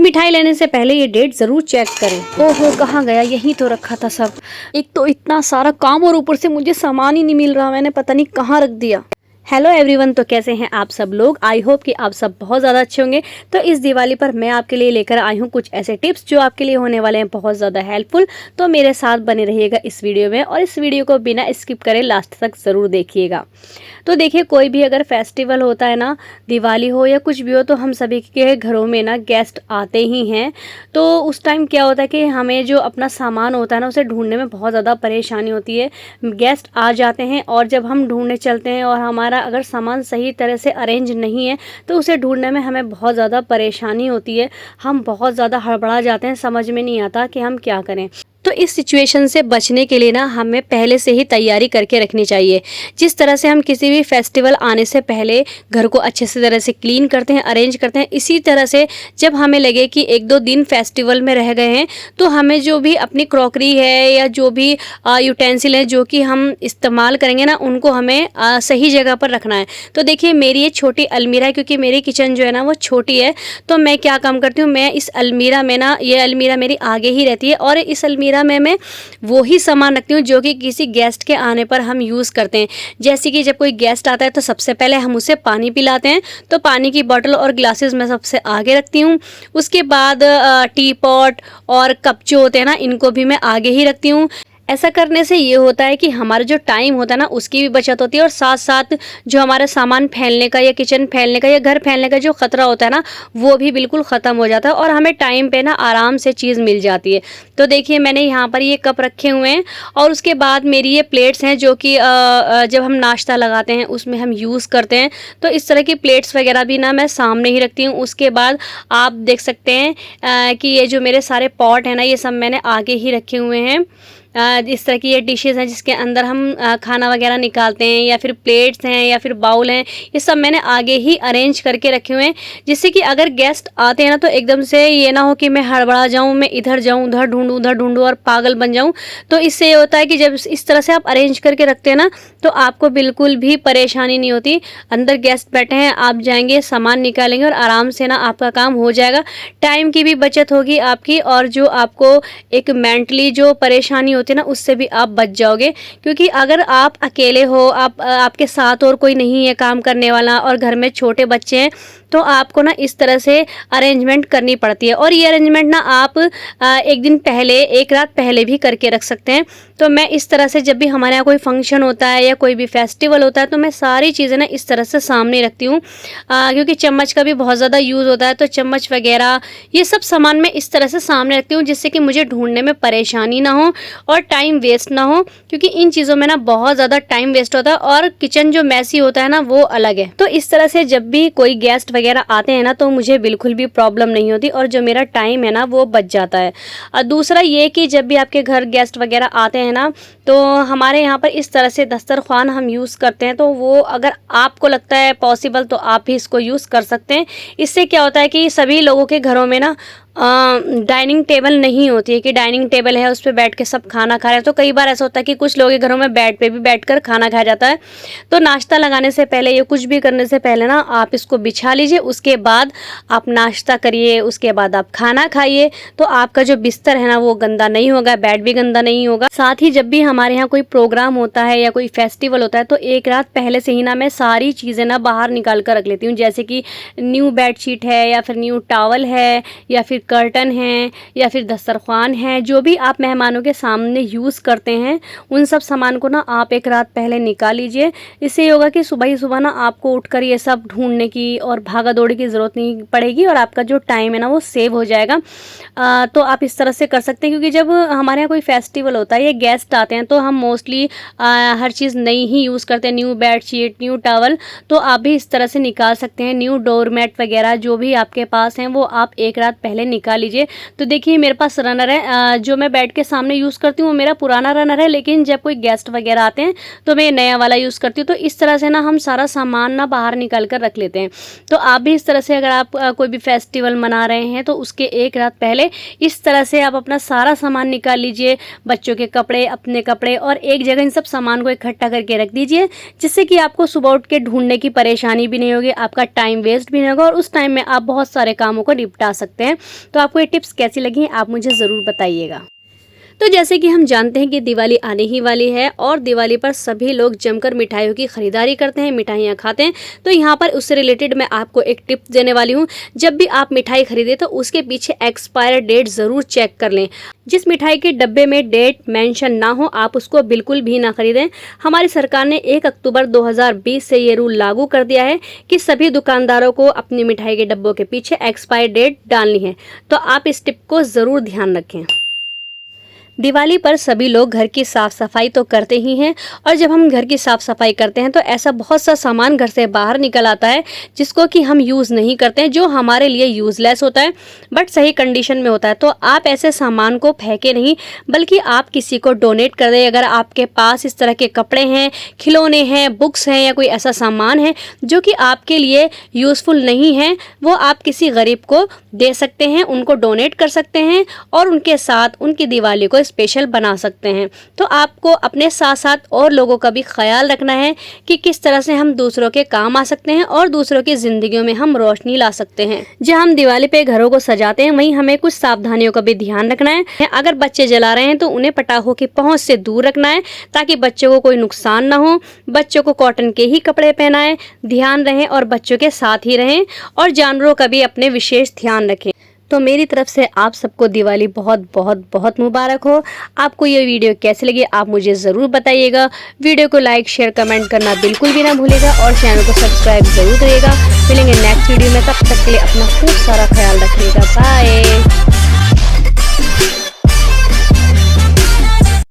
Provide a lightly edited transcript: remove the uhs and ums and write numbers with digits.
मिठाई लेने से पहले ये डेट ज़रूर चेक करें। ओहो, कहाँ गया, यहीं तो रखा था सब। एक तो इतना सारा काम और ऊपर से मुझे सामान ही नहीं मिल रहा, मैंने पता नहीं कहाँ रख दिया। हेलो एवरीवन, तो कैसे हैं आप सब लोग। आई होप कि आप सब बहुत ज़्यादा अच्छे होंगे। तो इस दिवाली पर मैं आपके लिए लेकर आई हूँ कुछ ऐसे टिप्स जो आपके लिए होने वाले हैं बहुत ज़्यादा हेल्पफुल। तो मेरे साथ बने रहिएगा इस वीडियो में और इस वीडियो को बिना स्किप करे लास्ट तक ज़रूर देखिएगा। तो देखिए, कोई भी अगर फेस्टिवल होता है ना, दिवाली हो या कुछ भी हो, तो हम सभी के घरों में ना गेस्ट आते ही हैं। तो उस टाइम क्या होता है कि हमें जो अपना सामान होता है ना, उसे ढूंढने में बहुत ज़्यादा परेशानी होती है। गेस्ट आ जाते हैं और जब हम ढूंढने चलते हैं और हमारा अगर सामान सही तरह से अरेंज नहीं है तो उसे ढूंढने में हमें बहुत ज़्यादा परेशानी होती है। हम बहुत ज़्यादा हड़बड़ा जाते हैं, समझ में नहीं आता कि हम क्या करें। तो इस सिचुएशन से बचने के लिए ना हमें पहले से ही तैयारी करके रखनी चाहिए। जिस तरह से हम किसी भी फेस्टिवल आने से पहले घर को अच्छे से तरह से क्लीन करते हैं, अरेंज करते हैं, इसी तरह से जब हमें लगे कि एक दो दिन फेस्टिवल में रह गए हैं तो हमें जो भी अपनी क्रॉकरी है या जो भी यूटेंसिल है जो कि हम इस्तेमाल करेंगे ना, उनको हमें सही जगह पर रखना है। तो देखिए, मेरी ये छोटी अलमीरा है, क्योंकि मेरी किचन जो है ना वो छोटी है। तो मैं क्या काम करती हूँ, मैं इस अलमीरा में ना, ये अलमीरा मेरी आगे ही रहती है और इस अलमीरा में मैं वो ही सामान रखती हूँ जो कि किसी गेस्ट के आने पर हम यूज़ करते हैं। जैसे कि जब कोई गेस्ट आता है तो सबसे पहले हम उसे पानी पिलाते हैं, तो पानी की बोतल और ग्लासेस मैं सबसे आगे रखती हूँ। उसके बाद टी पॉट और कप जो होते हैं ना, इनको भी मैं आगे ही रखती हूँ। ऐसा करने से ये होता है कि हमारा जो टाइम होता है ना, उसकी भी बचत होती है और साथ साथ जो हमारा सामान फैलने का या किचन फैलने का या घर फैलने का जो खतरा होता है ना, वो भी बिल्कुल ख़त्म हो जाता है और हमें टाइम पे ना आराम से चीज़ मिल जाती है। तो देखिए, मैंने यहाँ पर ये कप रखे हुए हैं और उसके बाद मेरी ये प्लेट्स हैं जो कि जब हम नाश्ता लगाते हैं उसमें हम यूज़ करते हैं। तो इस तरह की प्लेट्स वगैरह भी ना मैं सामने ही रखती हूँ। उसके बाद आप देख सकते हैं कि ये जो मेरे सारे पॉट हैं ना, ये सब मैंने आगे ही रखे हुए हैं। इस तरह की ये डिशेस हैं जिसके अंदर हम खाना वगैरह निकालते हैं, या फिर प्लेट्स हैं या फिर बाउल हैं, ये सब मैंने आगे ही अरेंज करके रखे हुए हैं, जिससे कि अगर गेस्ट आते हैं ना तो एकदम से ये ना हो कि मैं हड़बड़ा जाऊं, मैं इधर जाऊं, उधर ढूंढूं और पागल बन जाऊं। तो इससे ये होता है कि जब इस तरह से आप अरेंज करके रखते हैं ना, तो आपको बिल्कुल भी परेशानी नहीं होती। अंदर गेस्ट बैठे हैं, आप जाएंगे, सामान निकालेंगे और आराम से ना आपका काम हो जाएगा। टाइम की भी बचत होगी आपकी, और जो आपको एक मेंटली जो परेशानी होती है ना, उससे भी आप बच जाओगे। क्योंकि अगर आप अकेले हो, आपके साथ और कोई नहीं है काम करने वाला और घर में छोटे बच्चे हैं, तो आपको ना इस तरह से अरेंजमेंट करनी पड़ती है। और ये अरेंजमेंट ना आप एक दिन पहले, एक रात पहले भी करके रख सकते हैं। तो मैं इस तरह से जब भी हमारे यहाँ कोई फंक्शन होता है या कोई भी फेस्टिवल होता है तो मैं सारी चीज़ें ना इस तरह से सामने रखती हूँ। क्योंकि चम्मच का भी बहुत ज़्यादा यूज़ होता है, तो चम्मच वगैरह ये सब सामान मैं इस तरह से सामने रखती हूँ, जिससे कि मुझे ढूंढने में परेशानी ना हो और टाइम वेस्ट ना हो। क्योंकि इन चीज़ों में ना बहुत ज़्यादा टाइम वेस्ट होता है और किचन जो मैसी होता है ना, वो अलग है। तो इस तरह से जब भी कोई गेस्ट वगैरह आते हैं ना, तो मुझे बिल्कुल भी प्रॉब्लम नहीं होती और जो मेरा टाइम है ना वो बच जाता है। और दूसरा ये कि जब भी आपके घर गेस्ट वगैरह आते हैं ना, तो हमारे यहाँ पर इस तरह से दस्तरख्वान हम यूज़ करते हैं। तो वो अगर आपको लगता है पॉसिबल तो आप भी इसको यूज़ कर सकते हैं। इससे क्या होता है कि सभी लोगों के घरों में ना डाइनिंग टेबल नहीं होती है कि डाइनिंग टेबल है, उस पर बैठ के सब खाना खा रहे हैं। तो कई बार ऐसा होता है कि कुछ लोगों के घरों में बेड पे भी बैठकर खाना खाया जाता है। तो नाश्ता लगाने से पहले या कुछ भी करने से पहले ना आप इसको बिछा लीजिए, उसके बाद आप नाश्ता करिए, उसके बाद आप खाना खाइए। तो आपका जो बिस्तर है ना वो गंदा नहीं होगा, बेड भी गंदा नहीं होगा। साथ ही जब भी हमारे यहाँ कोई प्रोग्राम होता है या कोई फेस्टिवल होता है, तो एक रात पहले से ही ना मैं सारी चीज़ें ना बाहर निकाल कर रख लेती हूँ। जैसे कि न्यू बेडशीट है या फिर न्यू टॉवल है या फिर कर्टन है या फिर दस्तरख्वान है, जो भी आप मेहमानों के सामने यूज़ करते हैं, उन सब सामान को ना आप एक रात पहले निकाल लीजिए। इससे ये होगा कि सुबह ही सुबह ना आपको उठकर ये सब ढूंढने की और भागा दौड़ी की ज़रूरत नहीं पड़ेगी और आपका जो टाइम है ना वो सेव हो जाएगा। तो आप इस तरह से कर सकते हैं। क्योंकि जब हमारे यहाँ कोई फेस्टिवल होता है या गेस्ट आते हैं तो हम मोस्टली हर चीज़ नई ही यूज़ करते हैं, न्यू बेडशीट, न्यू टॉवल। तो आप भी इस तरह से निकाल सकते हैं। न्यू डोरमेट वगैरह जो भी आपके पास हैं वो आप एक रात पहले निकाल लीजिए। तो देखिए, मेरे पास रनर है जो मैं बेड के सामने यूज़ करती हूँ, वो मेरा पुराना रनर है, लेकिन जब कोई गेस्ट वगैरह आते हैं तो मैं नया वाला यूज़ करती हूँ। तो इस तरह से ना हम सारा सामान ना बाहर निकाल कर रख लेते हैं। तो आप भी इस तरह से, अगर आप कोई भी फेस्टिवल मना रहे हैं तो उसके एक रात पहले इस तरह से आप अपना सारा सामान निकाल लीजिए। बच्चों के कपड़े, अपने कपड़े, और एक जगह इन सब सामान को इकट्ठा करके रख दीजिए, जिससे कि आपको सुबह उठ के ढूंढने की परेशानी भी नहीं होगी, आपका टाइम वेस्ट भी नहीं होगा और उस टाइम में आप बहुत सारे कामों को निपटा सकते हैं। तो आपको ये टिप्स कैसी लगी आप मुझे ज़रूर बताइएगा। तो जैसे कि हम जानते हैं कि दिवाली आने ही वाली है और दिवाली पर सभी लोग जमकर मिठाइयों की खरीदारी करते हैं, मिठाइयाँ खाते हैं। तो यहाँ पर उससे रिलेटेड मैं आपको एक टिप देने वाली हूँ। जब भी आप मिठाई खरीदें तो उसके पीछे एक्सपायर डेट ज़रूर चेक कर लें। जिस मिठाई के डब्बे में डेट मेंशन ना हो आप उसको बिल्कुल भी ना खरीदें। हमारी सरकार ने 1 अक्टूबर 2020 से ये रूल लागू कर दिया है कि सभी दुकानदारों को अपनी मिठाई के डब्बों के पीछे एक्सपायर डेट डालनी है। तो आप इस टिप को ज़रूर ध्यान रखें। दिवाली पर सभी लोग घर की साफ सफाई तो करते ही हैं और जब हम घर की साफ सफाई करते हैं तो ऐसा बहुत सा सामान घर से बाहर निकल आता है जिसको कि हम यूज़ नहीं करते हैं, जो हमारे लिए यूज़लेस होता है बट सही कंडीशन में होता है। तो आप ऐसे सामान को फेंके नहीं बल्कि आप किसी को डोनेट कर दें। अगर आपके पास इस तरह के कपड़े हैं, खिलौने हैं, बुक्स हैं या कोई ऐसा सामान है जो कि आपके लिए यूज़फुल नहीं है, वो आप किसी गरीब को दे सकते हैं, उनको डोनेट कर सकते हैं और उनके साथ उनकी दिवाली को स्पेशल बना सकते हैं। तो आपको अपने साथ साथ और लोगों का भी ख्याल रखना है कि किस तरह से हम दूसरों के काम आ सकते हैं और दूसरों की जिंदगियों में हम रोशनी ला सकते हैं। जब हम दिवाली पे घरों को सजाते हैं वहीं हमें कुछ सावधानियों का भी ध्यान रखना है। अगर बच्चे जला रहे हैं तो उन्हें पटाखों की पहुंच से दूर रखना है ताकि बच्चों को कोई नुकसान ना हो। बच्चों को कॉटन के ही कपड़े पहनाएं, ध्यान रहें और बच्चों के साथ ही रहें और जानवरों का भी अपने विशेष ध्यान रखें। तो मेरी तरफ से आप सबको दिवाली बहुत बहुत बहुत मुबारक हो। आपको ये वीडियो कैसी लगी आप मुझे ज़रूर बताइएगा। वीडियो को लाइक शेयर कमेंट करना बिल्कुल भी ना भूलिएगा और चैनल को सब्सक्राइब ज़रूर करिएगा। मिलेंगे नेक्स्ट वीडियो में, तब तक के लिए अपना खूब सारा ख्याल रखिएगा। बाय।